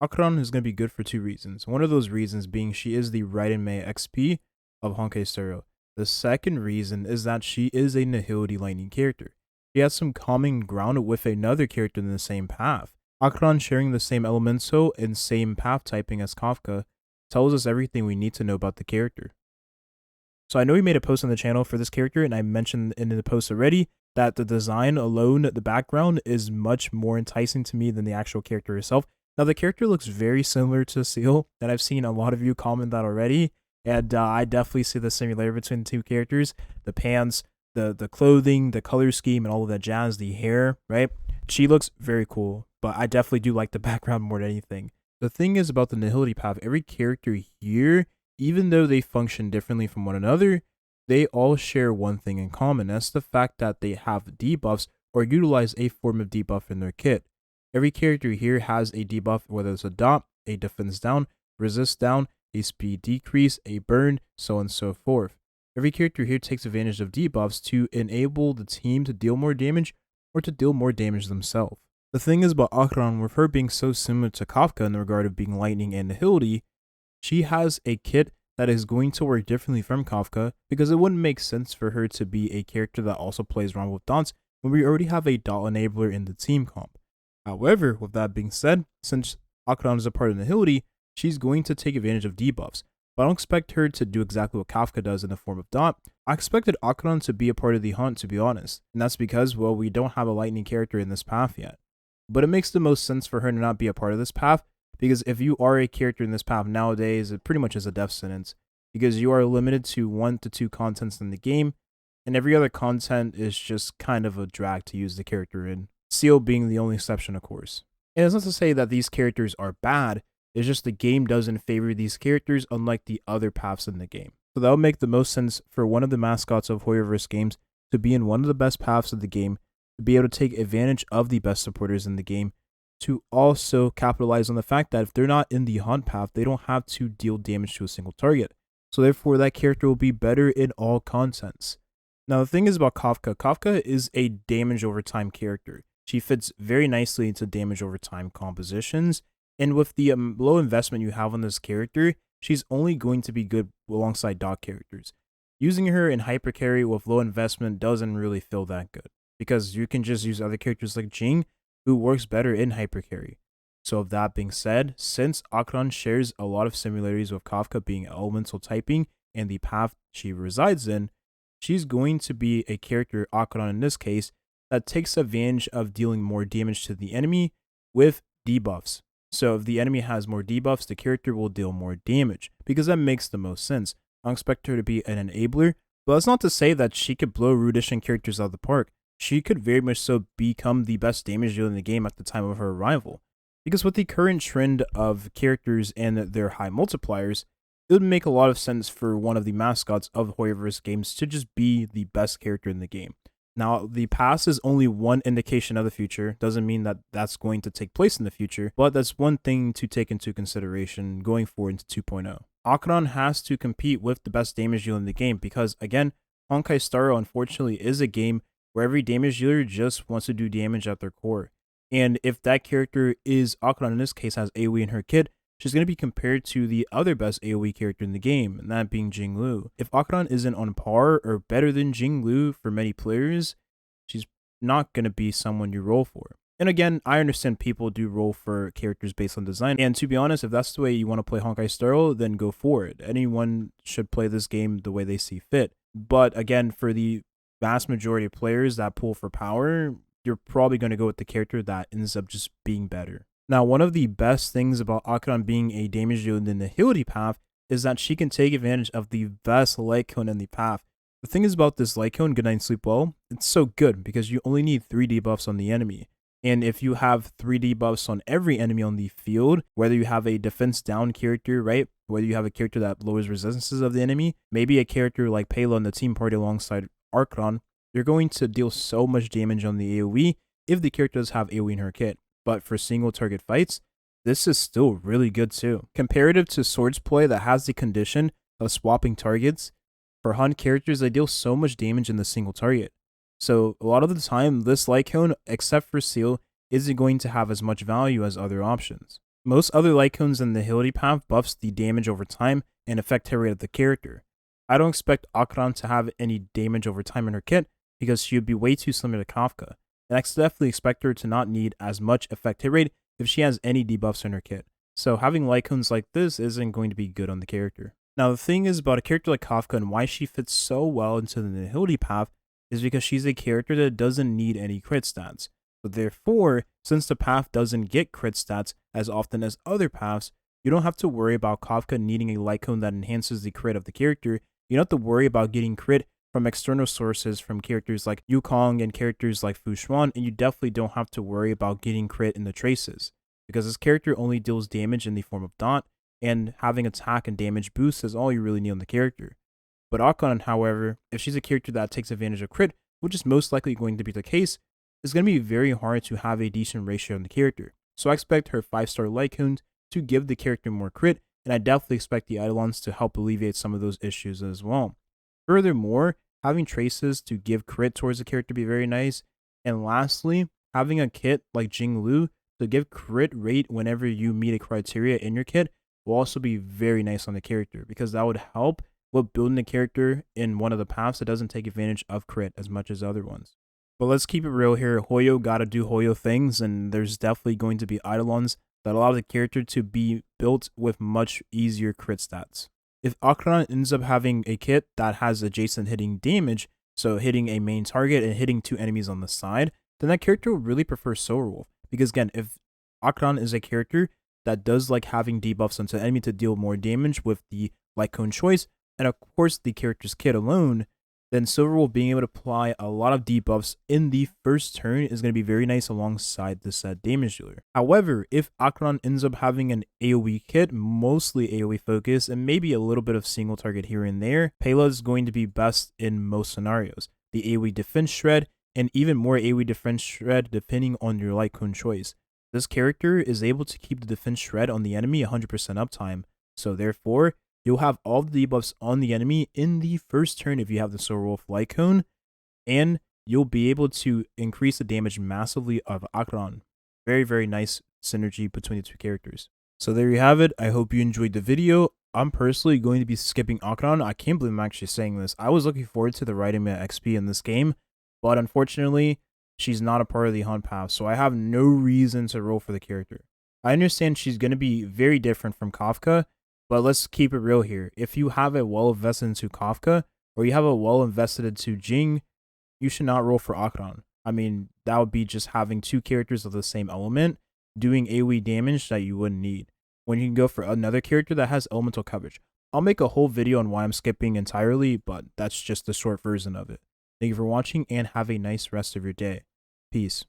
Acheron is going to be good for two reasons. One of those reasons being she is the Raiden Mei XP of Honkai Star. The second reason is that she is a Nihility Lightning character. She has some common ground with another character in the same path. Acheron sharing the same elemental and same path typing as Kafka tells us everything we need to know about the character. So I know we made a post on the channel for this character, and I mentioned in the post already that the design alone, the background, is much more enticing to me than the actual character herself. Now, the character looks very similar to Seal, and I've seen a lot of you comment that already, and I definitely see the similarity between the two characters. The pants, the clothing, the color scheme, and all of that jazz, the hair, right? She looks very cool, but I definitely do like the background more than anything. The thing is about the Nihility path, every character here, even though they function differently from one another, they all share one thing in common. That's the fact that they have debuffs or utilize a form of debuff in their kit. Every character here has a debuff, whether it's a dot, a defense down, resist down, a speed decrease, a burn, so on and so forth. Every character here takes advantage of debuffs to enable the team to deal more damage or to deal more damage themselves. The thing is about Acheron, with her being so similar to Kafka in the regard of being lightning and nihility, she has a kit that is going to work differently from Kafka because it wouldn't make sense for her to be a character that also plays around with dots when we already have a dot enabler in the team comp. However, with that being said, since Acheron is a part of Nihility, she's going to take advantage of debuffs. But I don't expect her to do exactly what Kafka does in the form of dot. I expected Acheron to be a part of the hunt, to be honest. And that's because, well, we don't have a lightning character in this path yet. But it makes the most sense for her to not be a part of this path, because if you are a character in this path nowadays, it pretty much is a death sentence, because you are limited to 1 to 2 contents in the game, and every other content is just kind of a drag to use the character in. Seal being the only exception, of course. And it's not to say that these characters are bad, it's just the game doesn't favor these characters unlike the other paths in the game. So that would make the most sense for one of the mascots of Hoyoverse games to be in one of the best paths of the game, to be able to take advantage of the best supporters in the game, to also capitalize on the fact that if they're not in the hunt path, they don't have to deal damage to a single target. So therefore, that character will be better in all contents. Now, the thing is about Kafka. Kafka is a damage over time character. She fits very nicely into damage over time compositions. And with the low investment you have on this character, she's only going to be good alongside dot characters. Using her in hyper carry with low investment doesn't really feel that good, because you can just use other characters like Jing, who works better in hyper carry. So with that being said, since Acheron shares a lot of similarities with Kafka being elemental typing and the path she resides in, she's going to be a character, Acheron in this case, that takes advantage of dealing more damage to the enemy with debuffs. So if the enemy has more debuffs, the character will deal more damage, because that makes the most sense. I don't expect her to be an enabler, but that's not to say that she could blow Rudishan characters out of the park. She could very much so become the best damage dealer in the game at the time of her arrival. Because with the current trend of characters and their high multipliers, it would make a lot of sense for one of the mascots of Hoyoverse games to just be the best character in the game. Now, the past is only one indication of the future. Doesn't mean that that's going to take place in the future, but that's one thing to take into consideration going forward into 2.0. Acheron has to compete with the best damage dealer in the game because, again, Honkai Star unfortunately is a game where every damage dealer just wants to do damage at their core. And if that character is Acheron, in this case, has AoE in her kit, she's going to be compared to the other best AoE character in the game, and that being Jinglu. If Acheron isn't on par or better than Jinglu for many players, she's not going to be someone you roll for. And again, I understand people do roll for characters based on design, and to be honest, if that's the way you want to play Honkai Star, then go for it. Anyone should play this game the way they see fit. But again, for the vast majority of players that pull for power, you're probably going to go with the character that ends up just being better. Now, one of the best things about Acheron being a damage dealer in the Nihility path is that she can take advantage of the best light cone in the path. The thing is about this light cone, Good Night and Sleep Well, it's so good because you only need 3 debuffs on the enemy. And if you have 3 debuffs on every enemy on the field, whether you have a defense down character, right? Whether you have a character that lowers resistances of the enemy, maybe a character like Pela in the team party alongside Acheron, you're going to deal so much damage on the AoE if the character does have AoE in her kit. But for single target fights, this is still really good too. Comparative to Swords play that has the condition of swapping targets, for hunt characters, they deal so much damage in the single target. So a lot of the time, this light cone, except for Seal, isn't going to have as much value as other options. Most other Lycones in the Hildy path buffs the damage over time and effect hit rate of the character. I don't expect Acheron to have any damage over time in her kit because she would be way too similar to Kafka, and I definitely expect her to not need as much effect hit rate if she has any debuffs in her kit. So having Lycones like this isn't going to be good on the character. Now the thing is about a character like Kafka and why she fits so well into the Nihility path is because she's a character that doesn't need any crit stats. So therefore, since the path doesn't get crit stats as often as other paths, you don't have to worry about Kafka needing a Lycone that enhances the crit of the character. You don't have to worry about getting crit from external sources from characters like Yukong and characters like Fu Xuan, and you definitely don't have to worry about getting crit in the traces, because this character only deals damage in the form of dot, and having attack and damage boost is all you really need on the character. But Akon, however, if she's a character that takes advantage of crit, which is most likely going to be the case, it's going to be very hard to have a decent ratio on the character. So I expect her 5-star Lycoon to give the character more crit, and I definitely expect the Eidolons to help alleviate some of those issues as well. Furthermore, having traces to give crit towards the character be very nice. And lastly, having a kit like Jing Lu to give crit rate whenever you meet a criteria in your kit will also be very nice on the character, because that would help with building the character in one of the paths that doesn't take advantage of crit as much as other ones. But let's keep it real here. Hoyo gotta do Hoyo things, and there's definitely going to be Eidolons that allow the character to be built with much easier crit stats. If Acheron ends up having a kit that has adjacent hitting damage, so hitting a main target and hitting 2 enemies on the side, then that character will really prefer Silverwolf. Because again, if Acheron is a character that does like having debuffs onto the enemy to deal more damage with the Lycone choice, and of course the character's kit alone, then Silverwolf being able to apply a lot of debuffs in the first turn is going to be very nice alongside the set damage dealer. However, if Acheron ends up having an AoE kit, mostly AoE focus, and maybe a little bit of single target here and there, Pela is going to be best in most scenarios. The AoE defense shred, and even more AoE defense shred depending on your Lycone choice. This character is able to keep the defense shred on the enemy 100% uptime, so therefore, you'll have all the debuffs on the enemy in the first turn if you have the Silverwolf Lycone, and you'll be able to increase the damage massively of Acheron. Very, very nice synergy between the two characters. So there you have it. I hope you enjoyed the video. I'm personally going to be skipping Acheron. I can't believe I'm actually saying this. I was looking forward to the Raiden Mei XP in this game, but unfortunately, she's not a part of the hunt path, so I have no reason to roll for the character. I understand she's going to be very different from Kafka, but let's keep it real here. If you have a well invested into Kafka, or you have a well invested into Jing, you should not roll for Acheron. I mean, that would be just having 2 characters of the same element doing AoE damage that you wouldn't need, when you can go for another character that has elemental coverage. I'll make a whole video on why I'm skipping entirely, but that's just the short version of it. Thank you for watching, and have a nice rest of your day. Peace.